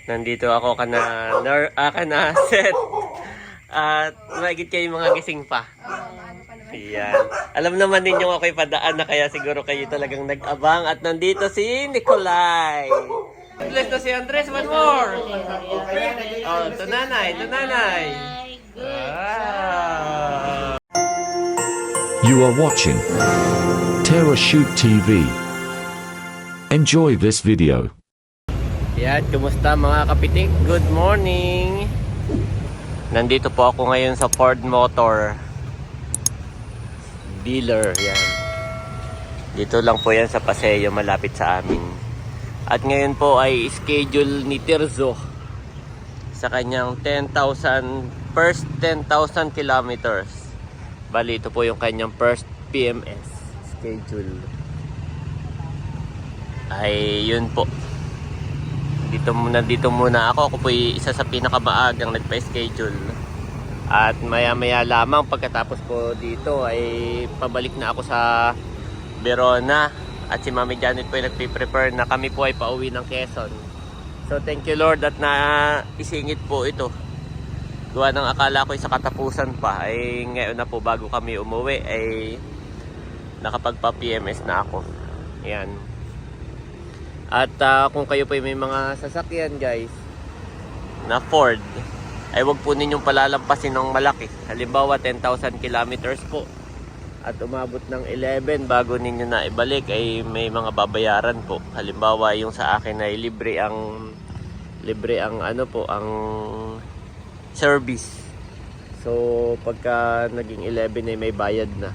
Nandito ako kana set. At mahigit kayo mga gising pa. Yan. Alam naman ninyo ako'y padaan na kaya siguro kayo talagang nag-abang. At nandito si Nicolay. Bless na si Andres, one more. Oh, ito nanay, ito nanay. Wow. You are watching Terra Shoot TV. Enjoy this video. Yan, kumusta mga kapitik? Good morning. Nandito po ako ngayon sa Ford Motor dealer. Yan. Dito lang po yan sa Paseo, malapit sa amin. At ngayon po ay schedule ni Tirso sa kanyang first 10,000 kilometers. Bali, ito po yung kanyang first PMS schedule. Ay, yun po. Dito muna ako. Ako po isa sa pinakamaagang nagpa-schedule. At maya-maya lamang pagkatapos po dito ay pabalik na ako sa Verona. At si Mami Janet po ay nagpe-prepare na kami po ay pauwi ng Quezon. So thank you Lord at isingit po ito. Gawa ng akala ko sa katapusan pa. Ay ngayon na po bago kami umuwi ay nakapagpa-PMS na ako. Ayan. At kung kayo po may mga sasakyan guys na Ford, ay wag po ninyong palalampasin ng malaki. Halimbawa 10,000 kilometers po at umabot ng 11 bago ninyo na ibalik ay may mga babayaran po. Halimbawa yung sa akin ay libre ang ang service. So pagka naging 11 ay may bayad na.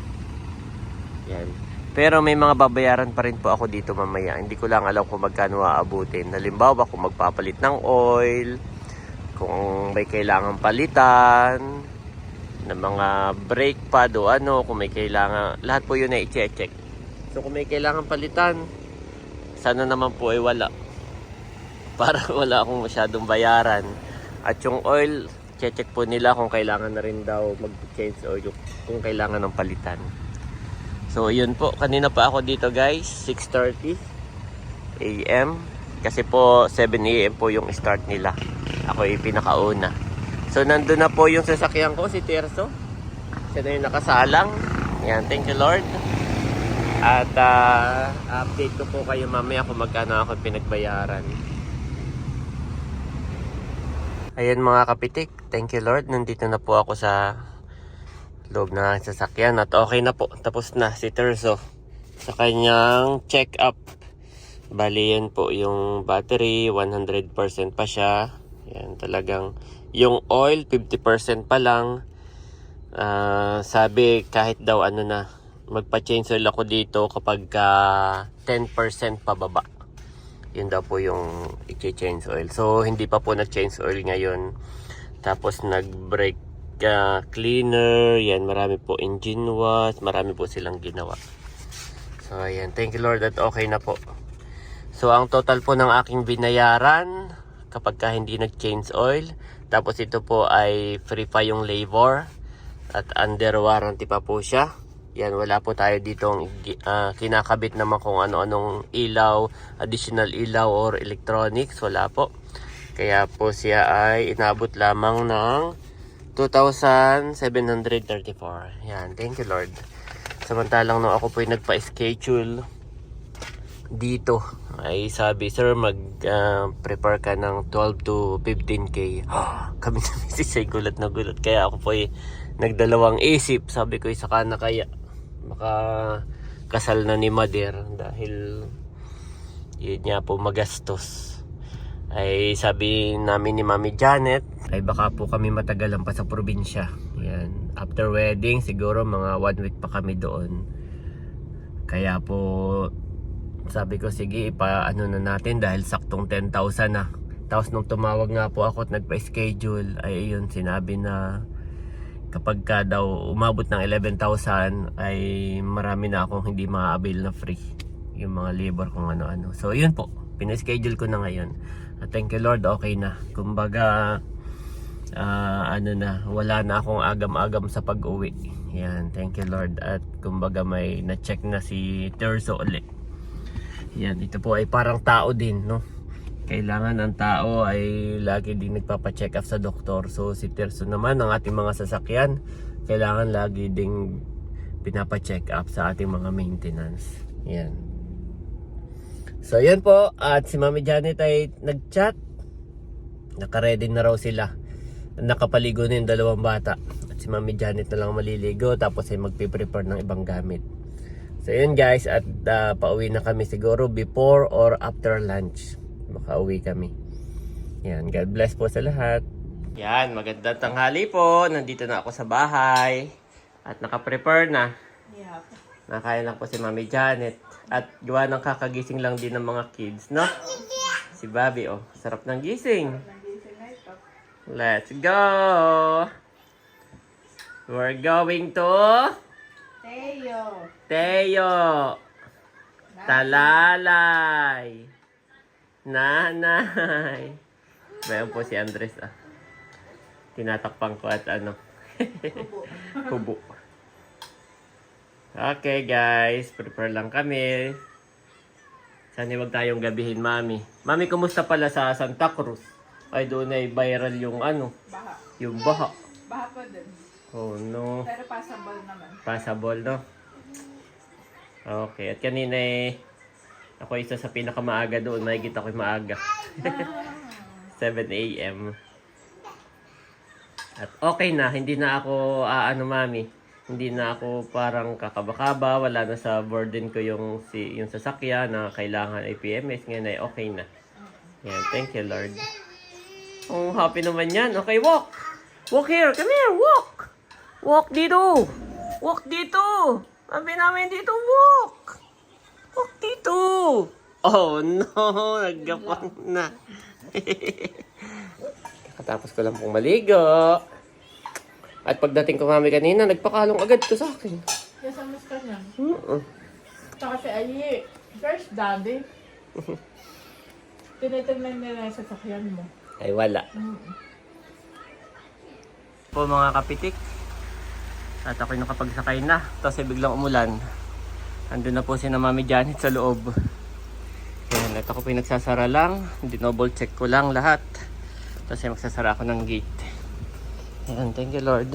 Yan. Pero may mga babayaran pa rin po ako dito mamaya. Hindi ko lang alam kung magkano aabutin. Halimbawa kung magpapalit ng oil, kung may kailangan palitan ng mga brake pad o ano, kung may kailangan, lahat po yun ay i-check. So kung may kailangan palitan, sana naman po ay wala. Para wala akong masyadong bayaran. At yung oil, check po nila kung kailangan na rin daw mag-change oil, kung kailangan ng palitan. So yun po, kanina pa ako dito guys, 6:30 AM. Kasi po 7 AM po yung start nila. Ako ay pinakauna. So nandun na po yung sasakyan ko, si Tirso. Siya na yung nakasalang. Yan, thank you Lord. At update ko po kayo mamaya kung magkano ako pinagbayaran. Ayan mga kapitik, thank you Lord. Nandito na po ako sa loob na sasakyan at okay na po. Tapos na si Tirso sa kanyang check up. Bali yan po yung battery, 100% pa siya. Yan talagang yung oil 50% pa lang. Sabi kahit daw ano na magpa-change oil ako dito kapag 10% pababa. Yun daw po yung i-change oil. So hindi pa po nag-change oil ngayon. Tapos nag-brake cleaner. Yan, marami po engine wash. Marami po silang ginawa. So ayan, thank you Lord at okay na po. So ang total po ng aking binayaran kapag hindi nag-change oil. Tapos ito po ay free pa yung labor. At under warranty pa po siya. Yan, wala po tayo ditong kinakabit naman kung ano-anong ilaw, additional ilaw or electronics. Wala po. Kaya po siya ay inabot lamang ng 2,734. Yan, thank you Lord. Samantalang nung ako po ay nagpa-schedule dito, ay sabi, sir, mag-prepare ka ng 12 to 15K. Kami na misis ay gulat na gulat. Kaya ako po ay nagdalawang isip. Sabi ko, saka na kaya kasal na ni Mother dahil yun nga po magastos. Ay sabi namin ni Mami Janet ay baka po kami matagalan pa sa probinsya. Yan. After wedding siguro mga 1 week pa kami doon. Kaya po sabi ko sige ano na natin dahil saktong 10,000 na. Tapos nung tumawag nga po ako at nagpa-schedule ay yun sinabi na kapag daw umabot ng 11,000 ay marami na akong hindi ma-avail na free. Yung mga labor kung ano-ano. So yun po, pina-schedule ko na ngayon. At thank you Lord, okay na. Kumbaga wala na akong agam-agam sa pag-uwi. Yan, thank you Lord. At kumbaga may na-check na si Tirso ulit. Yan, ito po ay parang tao din, no? kailangan ang tao ay lagi din nagpapa-check up sa doktor. So si Tirso naman, ang ating mga sasakyan, kailangan lagi ding pinapa-check up sa ating mga maintenance. Yan. So yan po, at si Mami Janet ay nag-chat. Naka-ready na raw sila. Nakapaligo na yung dalawang bata. At si Mami Janet na lang maliligo, tapos ay magpiprepare ng ibang gamit. So yun guys, at pauwi na kami siguro before or after lunch. Makauwi kami. Yan, God bless po sa lahat. Yan, magandang tanghali po. Nandito na ako sa bahay. At nakaprepare na. Yeah. Nakain lang po si Mami Janet. At gawa ng kakagising lang din ng mga kids, no? Si Bobby, oh. Sarap ng gising. Let's go! We're going to Teo. Talalay. Nanay. Bayan po si Andres, ah. Tinatakpan ko at ano. Hubo. Okay guys, prepare lang kami. Sana wag tayong gabihin, Mami. Mami, kumusta pala sa Santa Cruz? Ay, doon ay viral yung ano. Baha. Yung baha. Baha pa din. Oh no. Pero passable naman. Passable, no? Okay, at kanina eh, ako isa sa pinakamaaga doon. Nakikita ko yung maaga. 7 a.m. At okay na, hindi na ako, Mami. Hindi na ako parang kakabakaba, wala na sa burden ko yung sasakyan na kailangan ay PMS. Ngayon ay okay na. Yan, thank you Lord. Oh, happy naman yan. Okay, walk! Walk here! Come here! Walk! Walk dito! Walk dito! Sabi namin dito, walk! Walk dito! Oh no! Naggapang na. Katapos ko lang pong maligo. At pagdating ko Mami kanina, nagpakalong agad to sa akin. Kasamas ka niya. Tsaka si Ayi, first daddy. Tinitignan nila sa sakyan mo. Ay wala. Po mga kapitik. At ako'y nakapagsakay na. Tapos ay biglang umulan. Andun na po si na Mami Janet sa loob. Yan, at ako pinagsasara lang. Dinoble check ko lang lahat. Tapos ay magsasara ako ng gate. Yan, thank you Lord.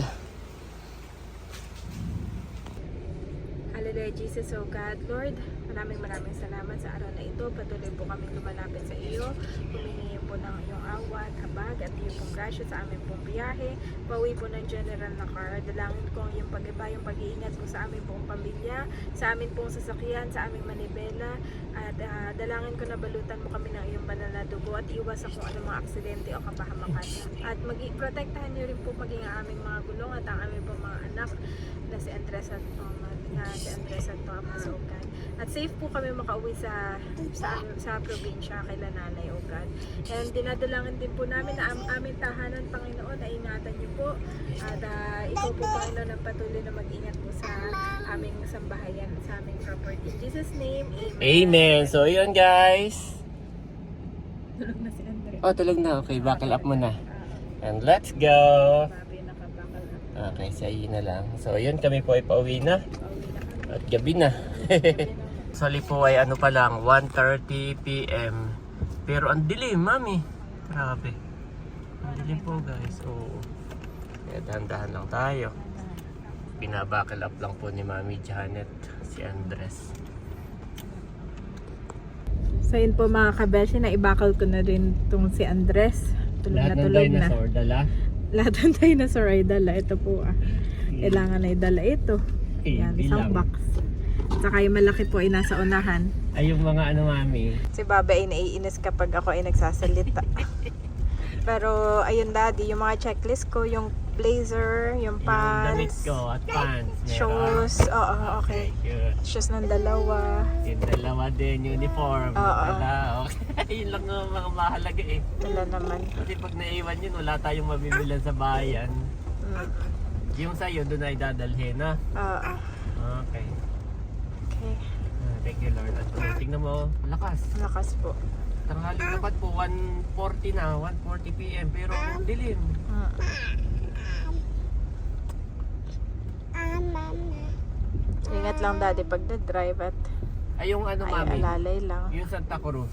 Hallelujah, Jesus, O God, Lord, maraming salamat sa araw na ito. Patuloy po kami lumalapit sa iyo. Humingi po ng iyong awa at habag at iyong pong grasya sa aming pong biyahe. Pauwi po ng General na car. Dalangin ko yung pag-iba, yung pag-iingat po sa aming pong pamilya, sa aming pong sasakyan, sa aming manibela. At dalangin ko na balutan mo kami ng iyong banal na dugo at iwasan kung anong mga aksidente o kapahamakan. At protektahan niyo rin po maging ang aming mga gulong at ang aming pong mga anak na si Andres at Masukan. At safe po kami makauwi sa probinsya kay Nanay, O God. And dinadalangin din po namin na ang aming tahanan, Panginoon, ay ingatan niyo po. At ikaw po, Panginoon, ang patuloy na mag-ingat po sa aming sambahayan, sa aming property. In Jesus' name, Amen. Amen. So yun guys. Tulog na si Andre. Oh, tulog na. Okay, buckle up mo na. And let's go. Babi, nakabakal na. Okay, sa na lang. So yun, kami po ay pauwi na. At gabi na. Actually po ay ano pa lang, 1:30 p.m. Pero ang dilim, Mami. Grabe. Ang dilim po guys. Oo. Kaya dahan-dahan lang tayo. Binabakal up lang po ni Mami Janet si Andres. So yun po mga kabeshi, na ibakal ko na rin itong si Andres. Tulog na tulog na. Dala. Lahat ng dinosaur ay dala. Ito po kailangan ay dala ito. Yan, isang box. Saka yung malaki po ay nasa unahan. Ay yung mga ano Mami. Si Baba ay naiinis kapag ako ay nagsasalita. Pero ayun Daddy, yung mga checklist ko, yung blazer, yung Yung damit pants, ko at pants. meron. shoes, oo, okay. Good. Shoes ng dalawa. Yung dalawa din, uniform. Oo. Wala. Okay. Yun lang ang mga mahalaga eh. Wala naman. Kasi pag naiwan yun, wala tayong mabibilan sa bayan. Yung sa'yo, doon ay dadalhin na. Oo. Okay. Okay. Thank you Lord. At tingnan mo, lakas. Lakas po. Tanghali dapat po, 1:40 na, 1:40 p.m. Pero dilim. Ingat lang Daddy pag na-drive at Ay yung ano ay Mami, alalay lang. yung Santa Cruz.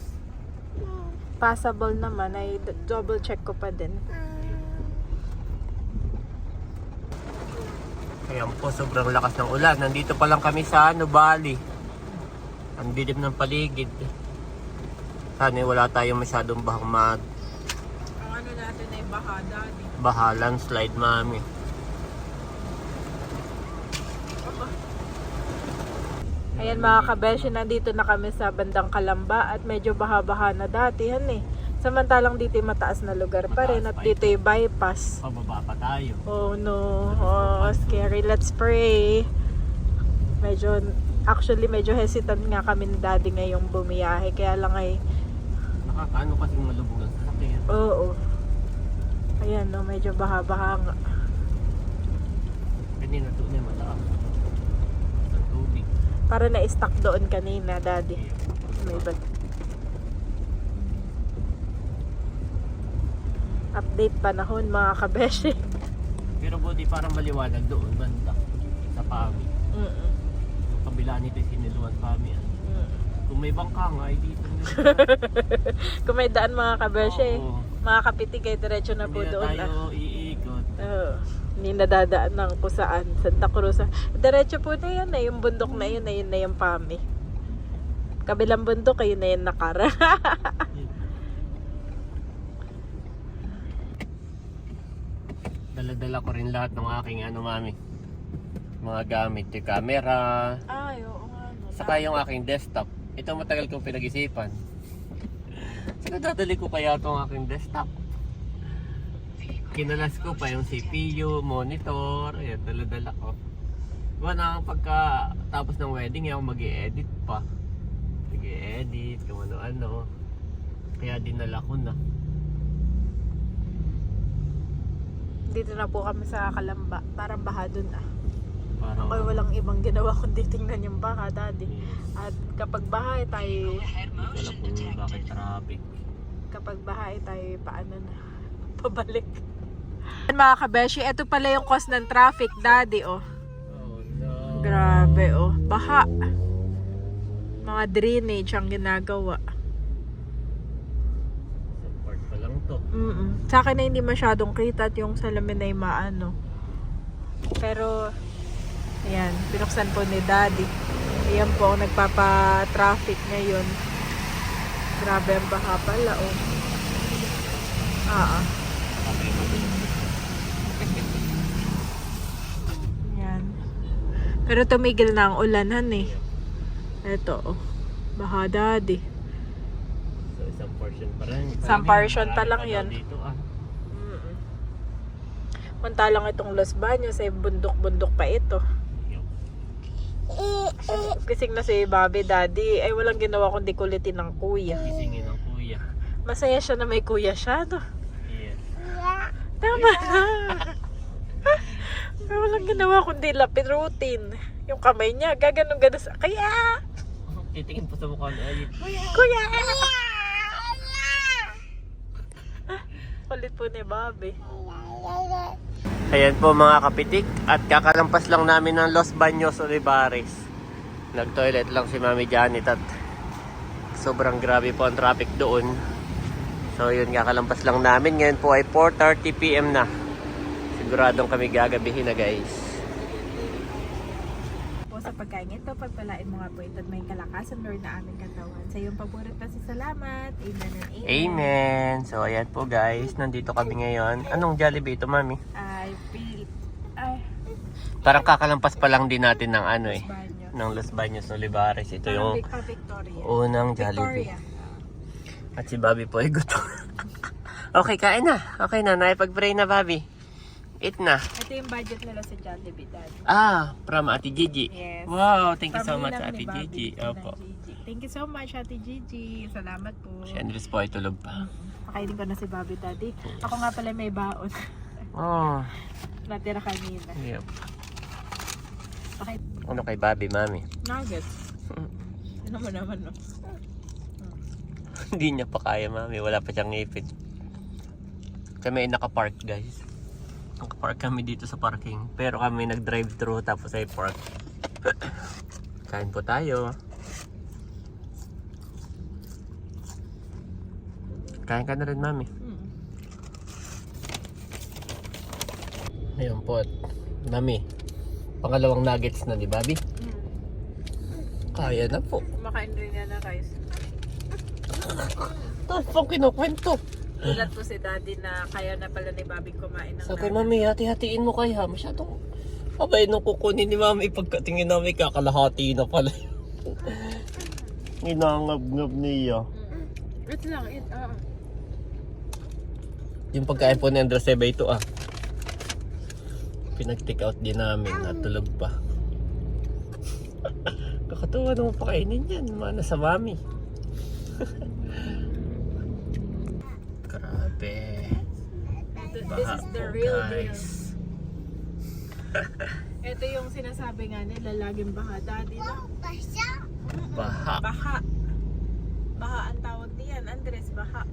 passable naman ay double check ko pa din. Ayan po, sobrang lakas ng ulan. Nandito pa lang kami sa Bali. Ang dilim ng paligid. Sana wala tayong masyadong bahang Ang ano natin ay baha, Daddy. baha, landslide, mami. Ayan mga kabeshi, nandito na kami sa bandang Kalamba at medyo baha-baha na dati yan eh. Samantalang dito yung mataas na lugar pa rin at dito yung bypass. Pababa pa tayo. Oh no, oh scary. Let's pray. Actually medyo hesitant nga kami ni Daddy ngayong bumiyahe. Kaya lang ay, Nakakaano kasing malubog ang sasakyan. oo. Ayan no, medyo baha-baha nga. Kanina doon ay mataas. Ang tubig. Para na-stuck doon kanina, Daddy. May bag. Update panahon mga kabeshi. Pero Bodi, parang maliwanag doon banda. Sa Pami. Mm-mm. Yung kabila nito yung Siniluan Pami. Mm. Kung may bangka nga, ay dito na. Kung may daan mga kabeshi, Oo. mga kapitig ay diretso na po Hindi na doon. tayo iikot. Hindi nadadaan ng kung saan. Santa Cruz. Diretso po na yan. Yung bundok na yun na yung Pami. Kabilang bundok, ayun na yung Nakara. Dala-dala ko rin lahat ng aking mami. Mga gamit, yung camera, Ay, oo nga. saka yung aking desktop. Ito matagal kong pinag-isipan. Sino dadali ko kaya itong aking desktop? Kinalas ko pa yung CPU, monitor, ayan, dala-dala ko. Diba pagka-tapos ng wedding, ako mag-i-edit pa. Mag-i-edit, kung ano-ano. Kaya dinala ko na. Dito na po kami sa Kalamba. Parang baha dun ah. Parang, Ako walang ibang ginawa kundi tingnan yung baha, Daddy. At kapag baha ay tayo, hindi ko alam kung bakit traffic. kapag baha ay tayo paano na, pabalik. Mga kabeshi, ito pala yung cause ng traffic, Daddy, oh. Oh no. Grabe, oh. Baha. Mga drainage ang ginagawa. Support pa lang to. Sa akin na hindi masyadong kita at yung salamin ay maano. Pero, ayan, binuksan po ni Daddy. Ayan po ang nagpapa-traffic ngayon. Grabe ang baha pala, oh. Ayan. Pero tumigil na ang ulanan eh. Ito, oh. Baha, Daddy. So isang portion pa rin. Isang portion pa lang Marami yan. daw dito, Mantalang itong Los Baños ay bundok-bundok pa ito. Gising na si Bobby, Daddy. Ay walang ginawa kundi kulitin ng kuya. Gisingin ng kuya. Masaya siya na may kuya siya, no? Yes. Tama na. Ay walang ginawa kundi lapid routine. Yung kamay niya, gaganon-ganon sa... Kaya! Titingin pa sa mukha niya. Ay, Kuya! Kulit po ni Bobby. ayan po mga kapitik. At kakalampas lang namin ng Los Baños, Olivares. Nag-toilet lang si Mami Janet at sobrang grabe po ang traffic doon. So yun, kakalampas lang namin. Ngayon po ay 4:30 PM na. Siguradong kami gagabihin na, guys. Po sa pagkain ito, pagpalain mo nga po ito at may kalakasan, Lord, na aming katawan. Sa iyong paborit na salamat. Amen and amen. Amen. So ayan po, guys. Nandito kami ngayon. Anong Jollibee ito, Mami? Ay, Parang kakalampas pa lang din natin ng Baños. ng Los Baños, Olivares. Ito yung Victoria. unang Jollibee. At si Bobby po ay gutom. Okay, kain na. Okay na, naipag-pray na, Bobby. Eat na. Ito yung budget nila sa Jollibee, Daddy. From Ate Gigi. Yes. Wow, thank you so Pamili much, lang Ate ni Bobby, Gigi. ito na, Opo. Gigi. Thank you so much, Ate Gigi. Salamat po. Si Andres po ay tulog pa. Pakainin ko na si Bobby, Daddy. Ako nga pala may baon. Oh, Natira kanina. yep. Okay. Ano kay Bobby, Mami? Nuggets. Ano mo naman, no? Hindi niya pa kaya, Mami. Wala pa siyang ngipin. Kami ay nakapark, guys. Nakapark kami dito sa parking. Pero kami nag-drive-thru tapos ay park. Kain po tayo. Kain ka na rin, mami. Ayun po. Mami, pangalawang nuggets na ni Bobby. Kaya na po. Kumakain rin niya na rice. Tapos pong kinukwento. Ulat po si daddy na kaya na pala ni Bobby kumain ng Sabi, mami, hati-hatiin mo kaya. Masyadong abay nung kukunin ni mami. Pagkatingin namin, kakalahati na pala. Inangab-ngab niya. Wait lang, eat. Yung pagkain po ni Andres Eba ito pinag-take out din namin at tulog pa. Kakatuwa naman pakainin yan. Mana sa mami. Grabe. This is the real deal. Guys. Ito yung sinasabi nga nila, laging baha. Daddy na. Baha. Baha. Baha ang tawag niyan, Andres, baha.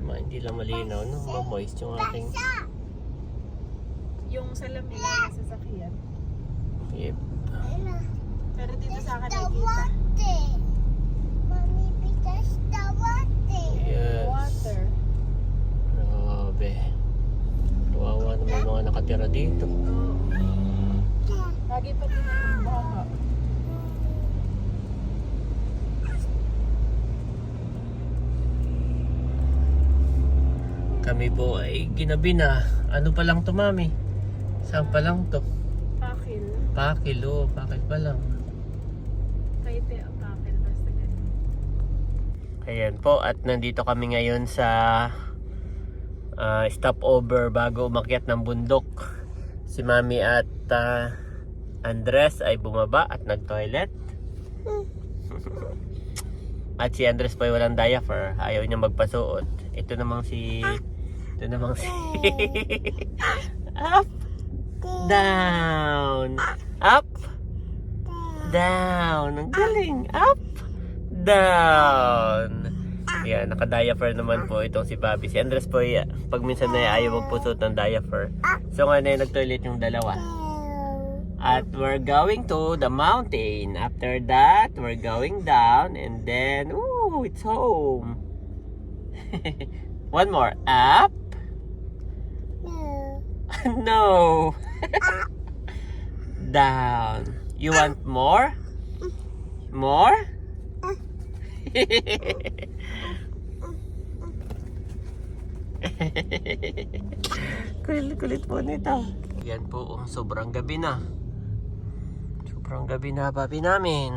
Hindi lang malinaw, no? Ma-moist yung ating... Yung salamin na sa sasakyan. Yep. Pero dito sa akin nakikita. Yes. Water. Grabe. Kawawa naman yung mga nakatira dito. Lagi pa din yung baha. Kami po ay ginabi na. Ano pa lang to, mami? Saan pa lang to? Pakil. Pakil, pakil pa lang. Kahit ang pakil, basta ganun. Ayan po, at nandito kami ngayon sa stopover bago umakyat ng bundok. Si mami at Andres ay bumaba at nag-toilet. At si Andres po ay walang diaper. Ayaw niya magpasuot. Ito namang si up, down, up, down. Ang galing. Up, down. Yan, naka-diaper naman po itong si Bobby. Si Andres po, pag minsan na ayaw magpusot ng diaper. So ngayon ay nag-toilet yung dalawa. At we're going to the mountain. After that, we're going down. And then, ooh, it's home. One more. Up. No. Down. You want more? More? Kulit po nito. Yan po, sobrang gabi na. Sobrang gabi na, Bobby namin.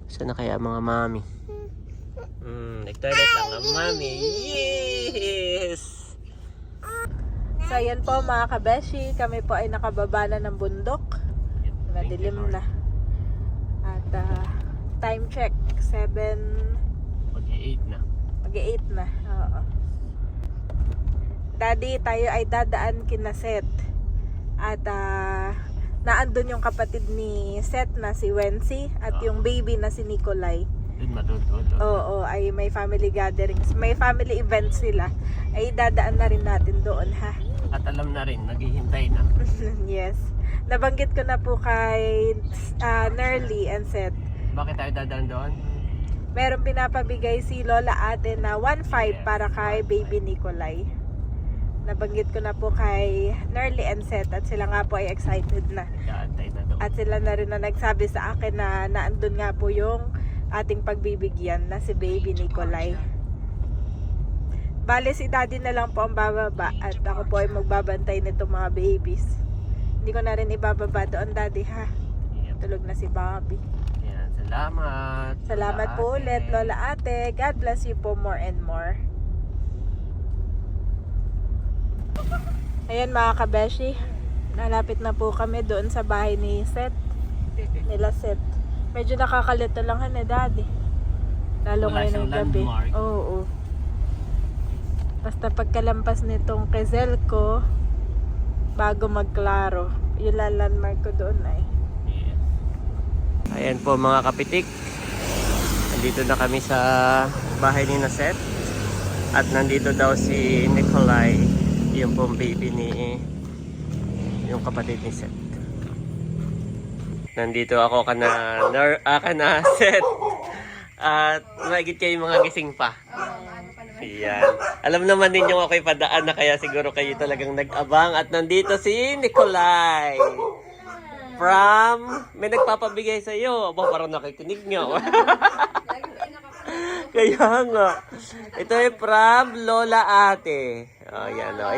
Saan na kaya mga mami? Nag-toilet lang ang mami. Yes! So ayan po mga kabeshi, kami po ay nakababa na ng bundok. Madilim na. At time check, 7... Mag-8 na. Mag-8 na. Oo. Daddy, tayo ay dadaan kina Seth. At naandun yung kapatid ni Seth na si Wency at yung baby na si Nikolai. Doon matutulog. Oo, ay may family gatherings. May family events sila. Ay dadaan na rin natin doon, ha? At alam na rin, naghihintay na. Yes. Nabanggit ko na po kay Nerly and Seth. Bakit tayo dadaan doon? Meron pinapabigay si Lola Ate na 1.5 para kay baby Nikolai. Nabanggit ko na po kay Nerly and Seth at sila nga po ay excited na. Nag-aantay na doon. At sila na rin na nagsabi sa akin na naandun nga po yung ating pagbibigyan na si baby Nikolai. Bale si daddy na lang po ang bababa at ako po ay magbabantay nitong mga babies. Hindi ko na rin ibababa doon, daddy, ha? Yep. Tulog na si Bobby. Yan, salamat. Salamat Lola po Ate. ulit, Lola Ate. God bless you po more and more. Ayan mga kabeshi, nalapit na po kami doon sa bahay ni Seth. Nila Seth. Medyo nakakalito lang daddy. Lalo Wala ngayon siyang ng gabi. landmark. Oo. Basta pagkalampas nitong Quezon ko, bago magklaro, yung landmark ko doon ay. Yes. Ayan po mga kapitik. Nandito na kami sa bahay ni Seth. At nandito daw si Nikolai, yung pong baby ni yung kapatid ni Seth. Nandito ako kana Seth. At magigit kayo mga gising pa. Yan. Alam naman ninyo ako'y padaan na kaya siguro kayo talagang nag-abang at nandito si Nicolay. May nagpapabigay sa iyo. Aba, parang nakikinig nyo. Kaya nga. Ito ay from Lola Ate. Oh, yan o.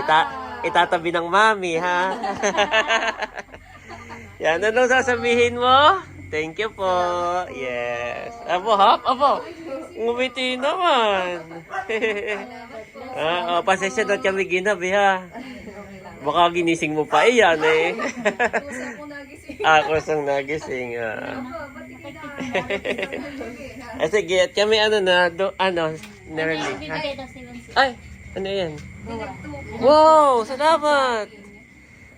Itatabi ng mami, ha? Yan, ano sasabihin mo? Thank you po. Yes. Abo. Ngumiti naman. Pasensya na kami ginabi, ha? Baka ginising mo pa iyan, eh. Ako sang nagising. Sige, at kami nearly. Ay, ano yan? Wow, salamat.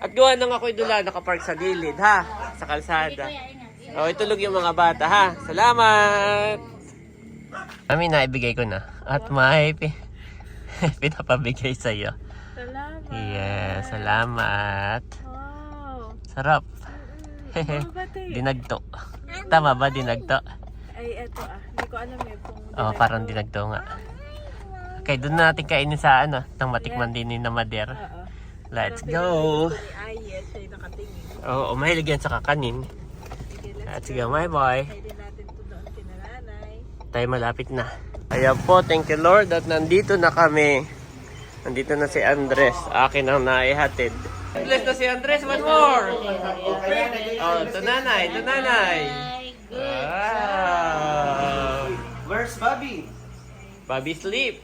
At gawa nang ako'y dula, nakapark sa gilid, ha? Sa kalsada. Itulog yung mga bata, ha? Salamat. Mami, naibigay ko na. At may pinapabigay sa'yo. Salamat. Yes, salamat. Wow. Sarap. Dinagto. Tama ba, dinagto? Ay, eto Hindi ko alam kung Parang dinagto nga. Okay, doon natin kainin sa nang matikman din ni na Mader. Oo. Let's go. Ay, yes. Ay, nakatingin. Oo, mahilig yan sa kakanin. Let's go, my boy. Ay, din natin ito doon kinananay. Tayo malapit na. Ayan po, thank you Lord at nandito na kami. Nandito na si Andres. Akin ang naihatid. Bless na si Andres, one more. Ito nanay. Wow. Where's Bobby? Bobby sleep.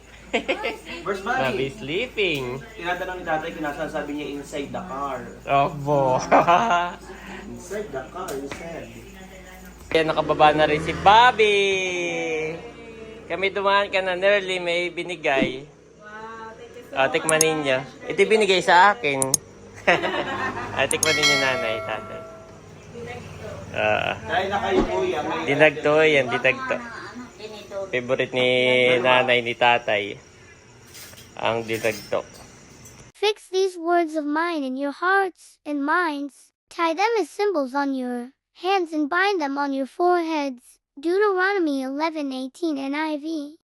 Where's Bobby Bobby? sleeping. Tinatanong ni tatay, kinasasabi niya inside the car. Opo. Inside the car, inside. Kaya nakababa na rin si Bobby. Kami dumaan ka na nearly may binigay. Tikman ninyo. Ito binigay sa akin. Tikman ninyo nanay, tatay. Dahil na kayo kuya, may... Dinagto yan, dinagto. Favorite ni nanay ni tatay. Ang dinagto. Fix these words of mine in your hearts and minds. Tie them as symbols on your hands and bind them on your foreheads. Deuteronomy 11:18 NIV.